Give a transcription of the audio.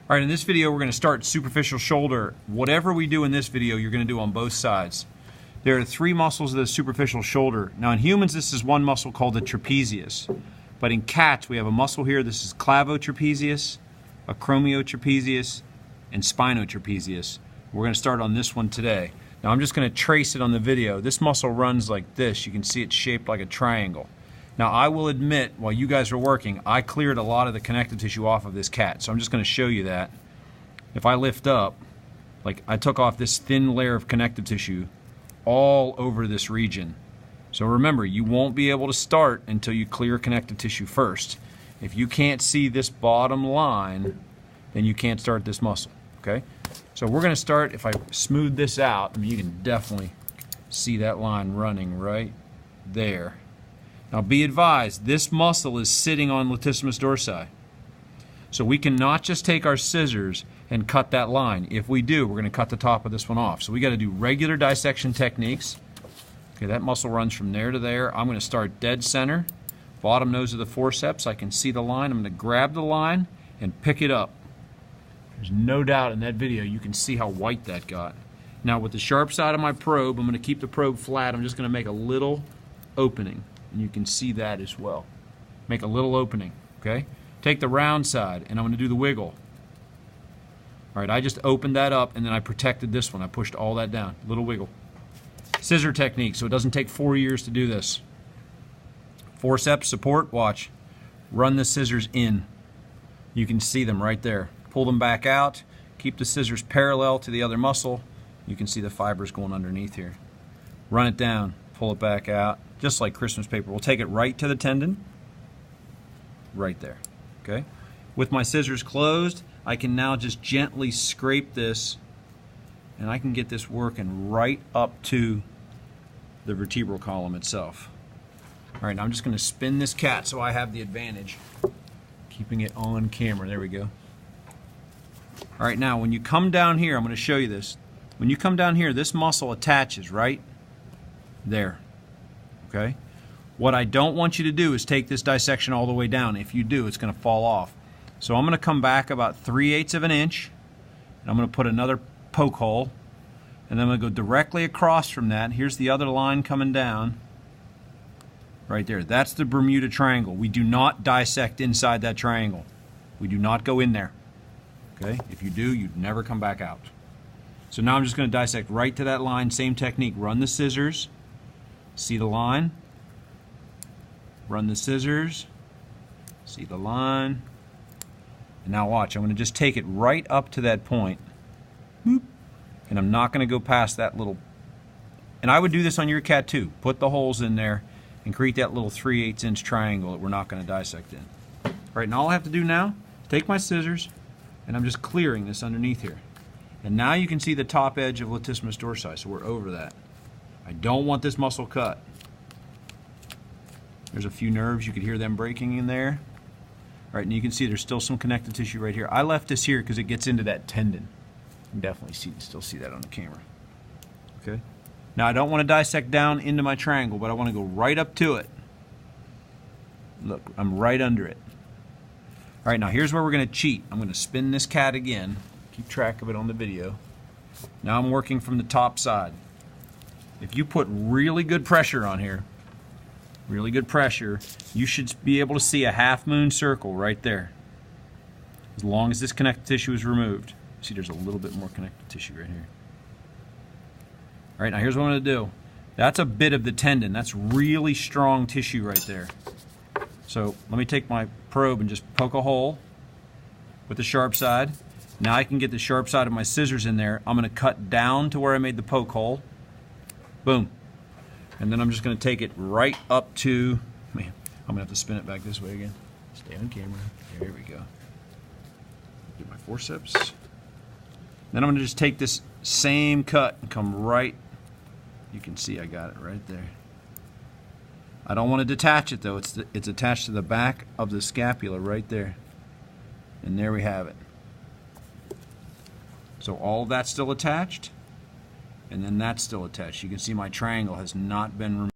All right, in this video we're going to start superficial shoulder. Whatever we do in this video, you're going to do on both sides. There are three muscles of the superficial shoulder. Now in humans this is one muscle called the trapezius. But in cats we have a muscle here. This is clavotrapezius, acromiotrapezius, and spinotrapezius. We're going to start on this one today. Now I'm just going to trace it on the video. This muscle runs like this. You can see it's shaped like a triangle. Now I will admit, while you guys are working, I cleared a lot of the connective tissue off of this cat. So I'm just going to show you that. If I lift up, like I took off this thin layer of connective tissue all over this region. So remember, you won't be able to start until you clear connective tissue first. If you can't see this bottom line, then you can't start this muscle, okay? So we're going to start, if I smooth this out, I mean, you can definitely see that line running right there. Now be advised, this muscle is sitting on latissimus dorsi. So we cannot just take our scissors and cut that line. If we do, we're going to cut the top of this one off. So we got to do regular dissection techniques. Okay, that muscle runs from there to there. I'm going to start dead center, bottom nose of the forceps. I can see the line. I'm going to grab the line and pick it up. There's no doubt in that video you can see how white that got. Now with the sharp side of my probe, I'm going to keep the probe flat. I'm just going to make a little opening. And you can see that as well. Make a little opening, okay? Take the round side, and I'm going to do the wiggle. All right, I just opened that up, and then I protected this one. I pushed all that down. Little wiggle. Scissor technique, so it doesn't take 4 years to do this. Forceps support, watch. Run the scissors in. You can see them right there. Pull them back out. Keep the scissors parallel to the other muscle. You can see the fibers going underneath here. Run it down. Pull it back out, just like Christmas paper. We'll take it right to the tendon, right there, okay? With my scissors closed, I can now just gently scrape this, and I can get this working right up to the vertebral column itself. All right, now I'm just going to spin this cat so I have the advantage, keeping it on camera. There we go. All right, now when you come down here, I'm going to show you this. When you come down here, this muscle attaches right there, okay? What I don't want you to do is take this dissection all the way down. If you do, it's going to fall off. So I'm going to come back about 3/8 of an inch, and I'm going to put another poke hole, and then I'm going to go directly across from that. Here's the other line coming down, right there. That's the Bermuda Triangle. We do not dissect inside that triangle. We do not go in there, okay? If you do, you'd never come back out. So now I'm just going to dissect right to that line. Same technique. Run the scissors. See the line, run the scissors, see the line, and now watch, I'm going to just take it right up to that point, boop, and I'm not going to go past that little, and I would do this on your cat too. Put the holes in there and create that little 3/8 inch triangle that we're not going to dissect in. All right, now all I have to do now is take my scissors, and I'm just clearing this underneath here. And now you can see the top edge of latissimus dorsi, so we're over that. I don't want this muscle cut. There's a few nerves, you could hear them breaking in there. All right, and you can see there's still some connective tissue right here. I left this here because it gets into that tendon. You can definitely still see that on the camera. Okay. Now I don't want to dissect down into my triangle, but I want to go right up to it. Look, I'm right under it. All right, now here's where we're going to cheat. I'm going to spin this cat again. Keep track of it on the video. Now I'm working from the top side. If you put really good pressure on here, really good pressure, you should be able to see a half moon circle right there. As long as this connective tissue is removed. See, there's a little bit more connective tissue right here. All right, now here's what I'm going to do. That's a bit of the tendon. That's really strong tissue right there. So let me take my probe and just poke a hole with the sharp side. Now I can get the sharp side of my scissors in there. I'm going to cut down to where I made the poke hole. Boom. And then I'm just going to take it right up to, man, I'm going to have to spin it back this way again. Stay on camera. There we go. Do my forceps. Then I'm going to just take this same cut and come right, you can see I got it right there. I don't want to detach it though. It's attached to the back of the scapula right there. And there we have it. So all of that's still attached. And then that's still attached. You can see my triangle has not been removed.